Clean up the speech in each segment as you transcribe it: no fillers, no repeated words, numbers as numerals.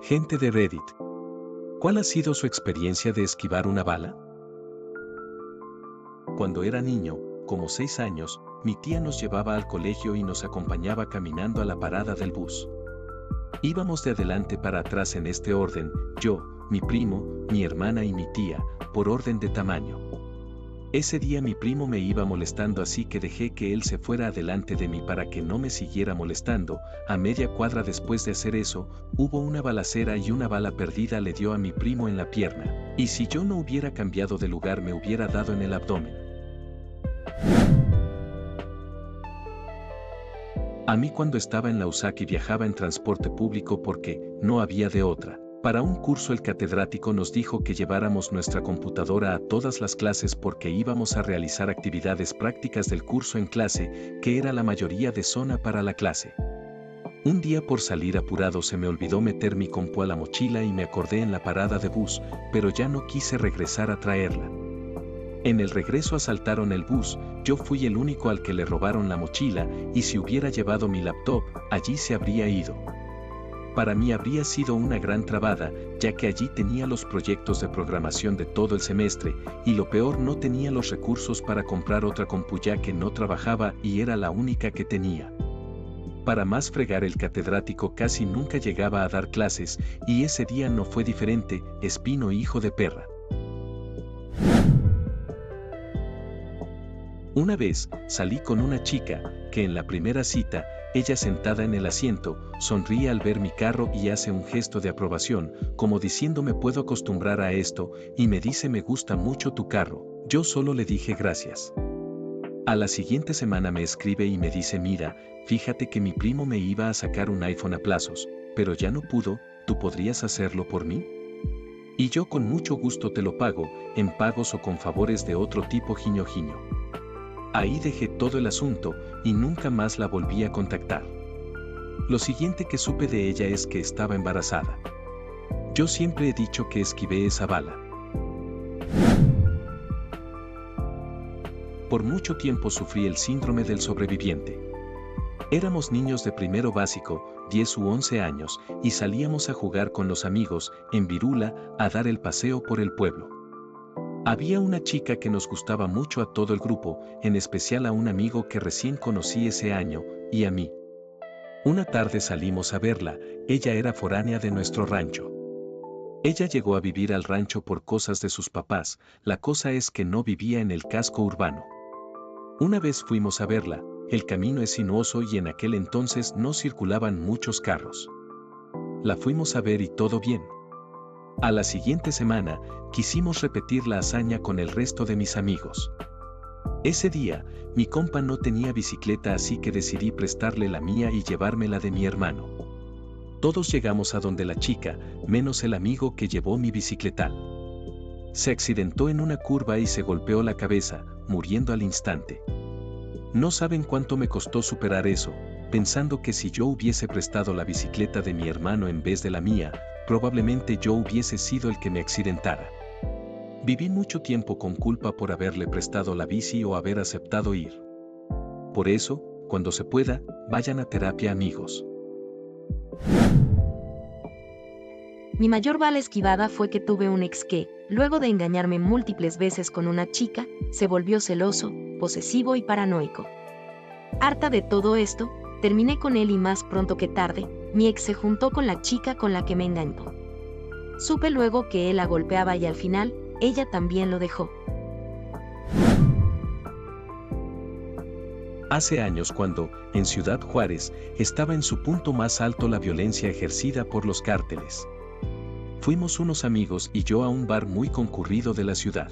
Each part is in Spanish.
Gente de Reddit. ¿Cuál ha sido su experiencia de esquivar una bala? Cuando era niño, como 6 años, mi tía nos llevaba al colegio y nos acompañaba caminando a la parada del bus. Íbamos de adelante para atrás en este orden, yo, mi primo, mi hermana y mi tía, por orden de tamaño. Ese día mi primo me iba molestando, así que dejé que él se fuera adelante de mí para que no me siguiera molestando. A media cuadra después de hacer eso, hubo una balacera y una bala perdida le dio a mi primo en la pierna, y si yo no hubiera cambiado de lugar me hubiera dado en el abdomen. A mí cuando estaba en la USAC y viajaba en transporte público porque no había de otra. Para un curso el catedrático nos dijo que lleváramos nuestra computadora a todas las clases porque íbamos a realizar actividades prácticas del curso en clase, que era la mayoría de zona para la clase. Un día por salir apurado se me olvidó meter mi compu a la mochila y me acordé en la parada de bus, pero ya no quise regresar a traerla. En el regreso asaltaron el bus, yo fui el único al que le robaron la mochila y si hubiera llevado mi laptop, allí se habría ido. Para mí habría sido una gran trabada, ya que allí tenía los proyectos de programación de todo el semestre, y lo peor, no tenía los recursos para comprar otra compu ya que no trabajaba y era la única que tenía. Para más fregar, el catedrático casi nunca llegaba a dar clases, y ese día no fue diferente, Espino hijo de perra. Una vez, salí con una chica, que en la primera cita, ella sentada en el asiento, sonríe al ver mi carro y hace un gesto de aprobación, como diciendo me puedo acostumbrar a esto, y me dice me gusta mucho tu carro. Yo solo le dije gracias. A la siguiente semana me escribe y me dice mira, fíjate que mi primo me iba a sacar un iPhone a plazos, pero ya no pudo, ¿tú podrías hacerlo por mí? Y yo con mucho gusto te lo pago, en pagos o con favores de otro tipo guiño guiño. Ahí dejé todo el asunto y nunca más la volví a contactar. Lo siguiente que supe de ella es que estaba embarazada. Yo siempre he dicho que esquivé esa bala. Por mucho tiempo sufrí el síndrome del sobreviviente. Éramos niños de primero básico, 10 u 11 años, y salíamos a jugar con los amigos, en Virula, a dar el paseo por el pueblo. Había una chica que nos gustaba mucho a todo el grupo, en especial a un amigo que recién conocí ese año, y a mí. Una tarde salimos a verla, ella era foránea de nuestro rancho. Ella llegó a vivir al rancho por cosas de sus papás, la cosa es que no vivía en el casco urbano. Una vez fuimos a verla, el camino es sinuoso y en aquel entonces no circulaban muchos carros. La fuimos a ver y todo bien. A la siguiente semana, quisimos repetir la hazaña con el resto de mis amigos. Ese día, mi compa no tenía bicicleta, así que decidí prestarle la mía y llevármela de mi hermano. Todos llegamos a donde la chica, menos el amigo que llevó mi bicicletal. Se accidentó en una curva y se golpeó la cabeza, muriendo al instante. No saben cuánto me costó superar eso, pensando que si yo hubiese prestado la bicicleta de mi hermano en vez de la mía, probablemente yo hubiese sido el que me accidentara. Viví mucho tiempo con culpa por haberle prestado la bici o haber aceptado ir. Por eso, cuando se pueda, vayan a terapia, amigos. Mi mayor bala esquivada fue que tuve un ex que, luego de engañarme múltiples veces con una chica, se volvió celoso, posesivo y paranoico. Harta de todo esto, terminé con él y más pronto que tarde, mi ex se juntó con la chica con la que me engañó. Supe luego que él la golpeaba y al final, ella también lo dejó. Hace años cuando, en Ciudad Juárez, estaba en su punto más alto la violencia ejercida por los cárteles. Fuimos unos amigos y yo a un bar muy concurrido de la ciudad.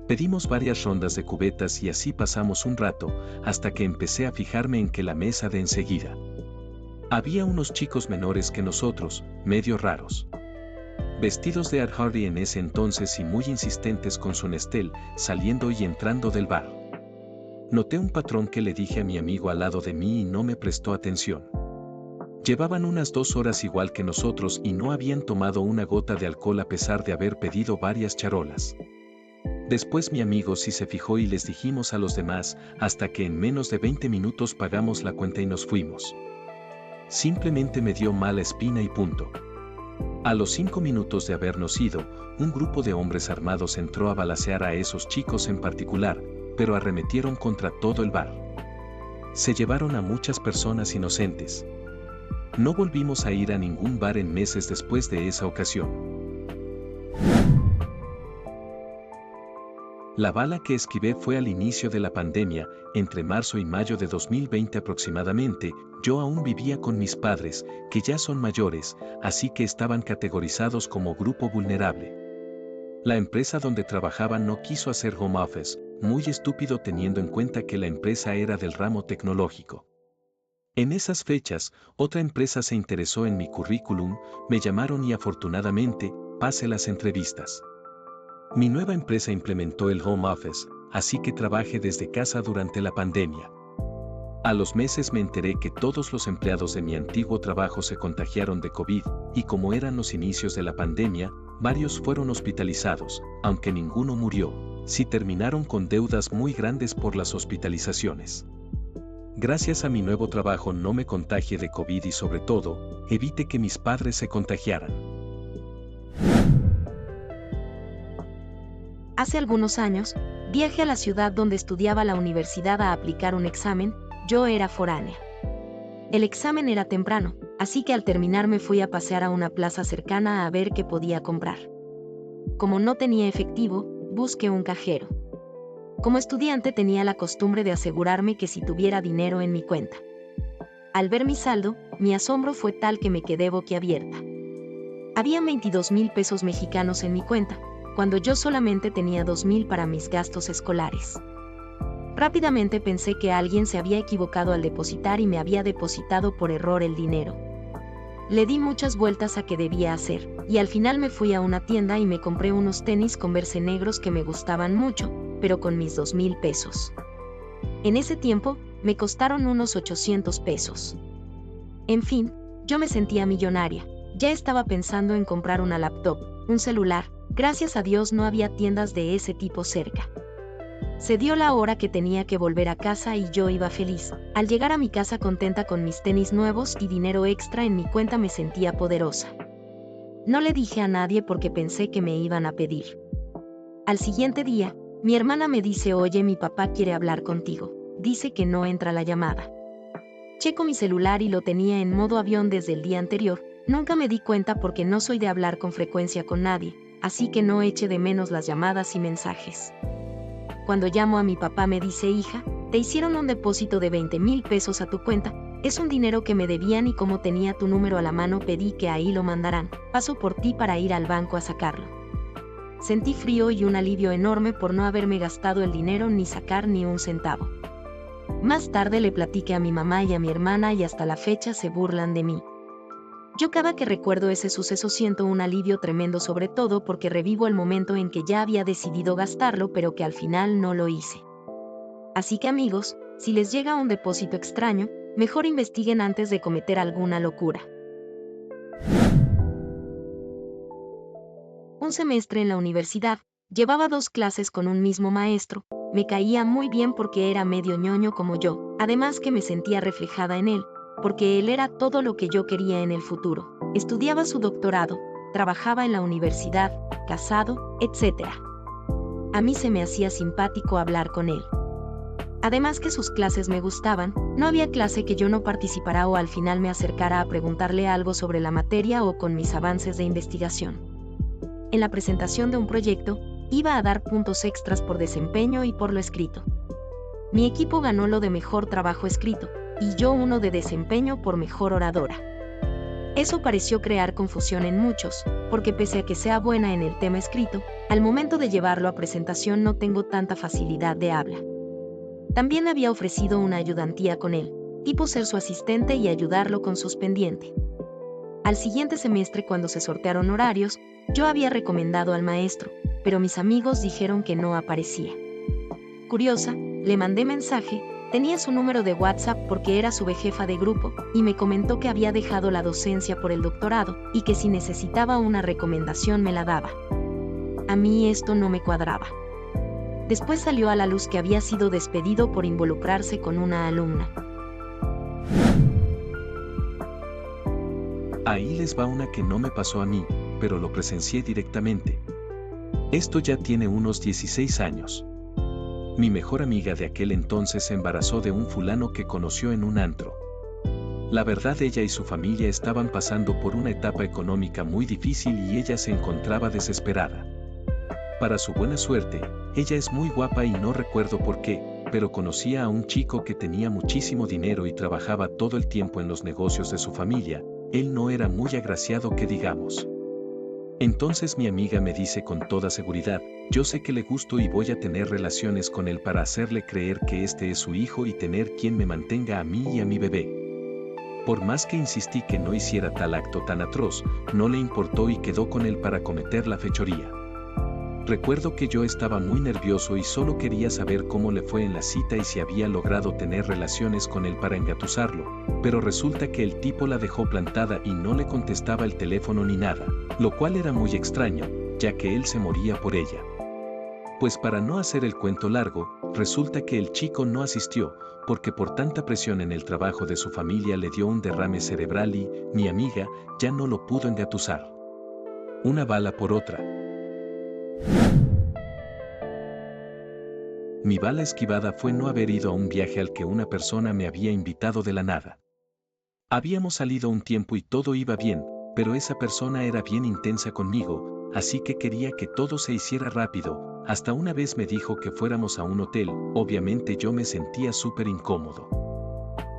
Pedimos varias rondas de cubetas y así pasamos un rato, hasta que empecé a fijarme en que la mesa de enseguida. Había unos chicos menores que nosotros, medio raros. Vestidos de Ed Hardy en ese entonces y muy insistentes con su Nestel, saliendo y entrando del bar. Noté un patrón que le dije a mi amigo al lado de mí y no me prestó atención. Llevaban unas 2 horas igual que nosotros y no habían tomado una gota de alcohol a pesar de haber pedido varias charolas. Después mi amigo sí se fijó y les dijimos a los demás, hasta que en menos de 20 minutos pagamos la cuenta y nos fuimos. Simplemente me dio mala espina y punto. A los 5 minutos de habernos ido, un grupo de hombres armados entró a balacear a esos chicos en particular, pero arremetieron contra todo el bar. Se llevaron a muchas personas inocentes. No volvimos a ir a ningún bar en meses después de esa ocasión. La bala que esquivé fue al inicio de la pandemia, entre marzo y mayo de 2020 aproximadamente. Yo aún vivía con mis padres, que ya son mayores, así que estaban categorizados como grupo vulnerable. La empresa donde trabajaba no quiso hacer home office, muy estúpido teniendo en cuenta que la empresa era del ramo tecnológico. En esas fechas, otra empresa se interesó en mi currículum, me llamaron y afortunadamente, pasé las entrevistas. Mi nueva empresa implementó el home office, así que trabajé desde casa durante la pandemia. A los meses me enteré que todos los empleados de mi antiguo trabajo se contagiaron de COVID, y como eran los inicios de la pandemia, varios fueron hospitalizados, aunque ninguno murió, sí terminaron con deudas muy grandes por las hospitalizaciones. Gracias a mi nuevo trabajo no me contagié de COVID y sobre todo, evité que mis padres se contagiaran. Hace algunos años, viajé a la ciudad donde estudiaba la universidad a aplicar un examen. Yo era foránea. El examen era temprano, así que al terminar me fui a pasear a una plaza cercana a ver qué podía comprar. Como no tenía efectivo, busqué un cajero. Como estudiante tenía la costumbre de asegurarme que si tuviera dinero en mi cuenta. Al ver mi saldo, mi asombro fue tal que me quedé boquiabierta. Había 22,000 pesos mexicanos en mi cuenta, cuando yo solamente tenía 2,000 para mis gastos escolares. Rápidamente pensé que alguien se había equivocado al depositar y me había depositado por error el dinero. Le di muchas vueltas a qué debía hacer, y al final me fui a una tienda y me compré unos tenis Converse negros que me gustaban mucho, pero con mis 2,000 pesos. En ese tiempo, me costaron unos 800 pesos. En fin, yo me sentía millonaria, ya estaba pensando en comprar una laptop, un celular. Gracias a Dios no había tiendas de ese tipo cerca. Se dio la hora que tenía que volver a casa y yo iba feliz. Al llegar a mi casa contenta con mis tenis nuevos y dinero extra en mi cuenta me sentía poderosa. No le dije a nadie porque pensé que me iban a pedir. Al siguiente día, mi hermana me dice: oye, mi papá quiere hablar contigo. Dice que no entra la llamada. Checo mi celular y lo tenía en modo avión desde el día anterior. Nunca me di cuenta porque no soy de hablar con frecuencia con nadie, así que no eché de menos las llamadas y mensajes. Cuando llamo a mi papá me dice: hija, te hicieron un depósito de 20,000 pesos a tu cuenta, es un dinero que me debían y como tenía tu número a la mano pedí que ahí lo mandaran, paso por ti para ir al banco a sacarlo. Sentí frío y un alivio enorme por no haberme gastado el dinero ni sacar ni un centavo. Más tarde le platiqué a mi mamá y a mi hermana y hasta la fecha se burlan de mí. Yo cada que recuerdo ese suceso siento un alivio tremendo, sobre todo porque revivo el momento en que ya había decidido gastarlo pero que al final no lo hice. Así que amigos, si les llega un depósito extraño, mejor investiguen antes de cometer alguna locura. Un semestre en la universidad, llevaba 2 clases con un mismo maestro, me caía muy bien porque era medio ñoño como yo, además que me sentía reflejada en él, porque él era todo lo que yo quería en el futuro. Estudiaba su doctorado, trabajaba en la universidad, casado, etc. A mí se me hacía simpático hablar con él. Además que sus clases me gustaban, no había clase que yo no participara o al final me acercara a preguntarle algo sobre la materia o con mis avances de investigación. En la presentación de un proyecto, iba a dar puntos extras por desempeño y por lo escrito. Mi equipo ganó lo de mejor trabajo escrito, y yo uno de desempeño por mejor oradora. Eso pareció crear confusión en muchos, porque pese a que sea buena en el tema escrito, al momento de llevarlo a presentación no tengo tanta facilidad de habla. También había ofrecido una ayudantía con él, tipo ser su asistente y ayudarlo con sus pendientes. Al siguiente semestre, cuando se sortearon horarios, yo había recomendado al maestro, pero mis amigos dijeron que no aparecía. Curiosa, le mandé mensaje. Tenía su número de WhatsApp porque era su jefa de grupo, y me comentó que había dejado la docencia por el doctorado, y que si necesitaba una recomendación me la daba. A mí esto no me cuadraba. Después salió a la luz que había sido despedido por involucrarse con una alumna. Ahí les va una que no me pasó a mí, pero lo presencié directamente. Esto ya tiene unos 16 años. Mi mejor amiga de aquel entonces se embarazó de un fulano que conoció en un antro. La verdad, ella y su familia estaban pasando por una etapa económica muy difícil y ella se encontraba desesperada. Para su buena suerte, ella es muy guapa y no recuerdo por qué, pero conocía a un chico que tenía muchísimo dinero y trabajaba todo el tiempo en los negocios de su familia. Él no era muy agraciado que digamos. Entonces mi amiga me dice con toda seguridad: yo sé que le gusto y voy a tener relaciones con él para hacerle creer que este es su hijo y tener quien me mantenga a mí y a mi bebé. Por más que insistí que no hiciera tal acto tan atroz, no le importó y quedó con él para cometer la fechoría. Recuerdo que yo estaba muy nervioso y solo quería saber cómo le fue en la cita y si había logrado tener relaciones con él para engatusarlo, pero resulta que el tipo la dejó plantada y no le contestaba el teléfono ni nada, lo cual era muy extraño, ya que él se moría por ella. Pues para no hacer el cuento largo, resulta que el chico no asistió, porque por tanta presión en el trabajo de su familia le dio un derrame cerebral y mi amiga ya no lo pudo engatusar. Una bala por otra. Mi bala esquivada fue no haber ido a un viaje al que una persona me había invitado de la nada. Habíamos salido un tiempo y todo iba bien, pero esa persona era bien intensa conmigo, así que quería que todo se hiciera rápido. Hasta una vez me dijo que fuéramos a un hotel, obviamente yo me sentía súper incómodo.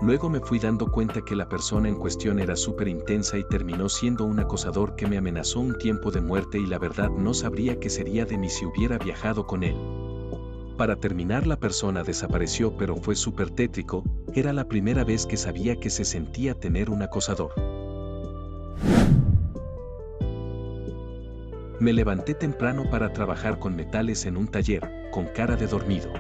Luego me fui dando cuenta que la persona en cuestión era súper intensa y terminó siendo un acosador que me amenazó un tiempo de muerte y la verdad no sabría qué sería de mí si hubiera viajado con él. Para terminar, la persona desapareció, pero fue súper tétrico, era la primera vez que sabía que se sentía tener un acosador. Me levanté temprano para trabajar con metales en un taller, con cara de dormido.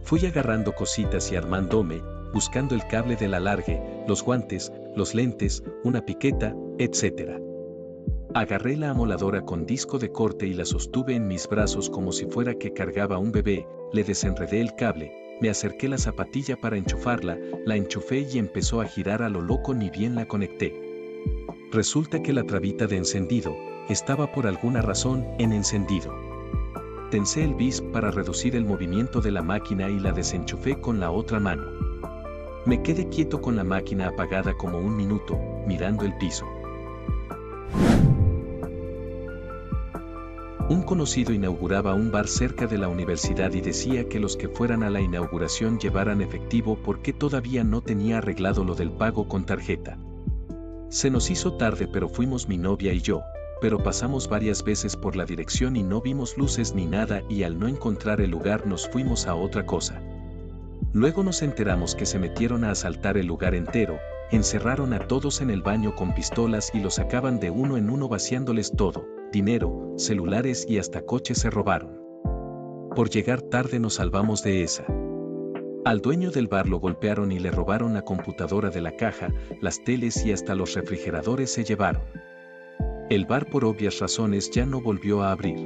Fui agarrando cositas y armándome, buscando el cable del alargue, los guantes, los lentes, una piqueta, etc. Agarré la amoladora con disco de corte y la sostuve en mis brazos como si fuera que cargaba un bebé, le desenredé el cable, me acerqué la zapatilla para enchufarla, la enchufé y empezó a girar a lo loco, ni bien la conecté. Resulta que la trabita de encendido estaba por alguna razón en encendido. Tensé el bis para reducir el movimiento de la máquina y la desenchufé con la otra mano. Me quedé quieto con la máquina apagada como un minuto, mirando el piso. Un conocido inauguraba un bar cerca de la universidad y decía que los que fueran a la inauguración llevaran efectivo porque todavía no tenía arreglado lo del pago con tarjeta. Se nos hizo tarde, pero fuimos mi novia y yo, pero pasamos varias veces por la dirección y no vimos luces ni nada, y al no encontrar el lugar nos fuimos a otra cosa. Luego nos enteramos que se metieron a asaltar el lugar entero, encerraron a todos en el baño con pistolas y los sacaban de uno en uno vaciándoles todo. Dinero, celulares y hasta coches se robaron. Por llegar tarde nos salvamos de esa. Al dueño del bar lo golpearon y le robaron la computadora de la caja, las teles y hasta los refrigeradores se llevaron. El bar por obvias razones ya no volvió a abrir.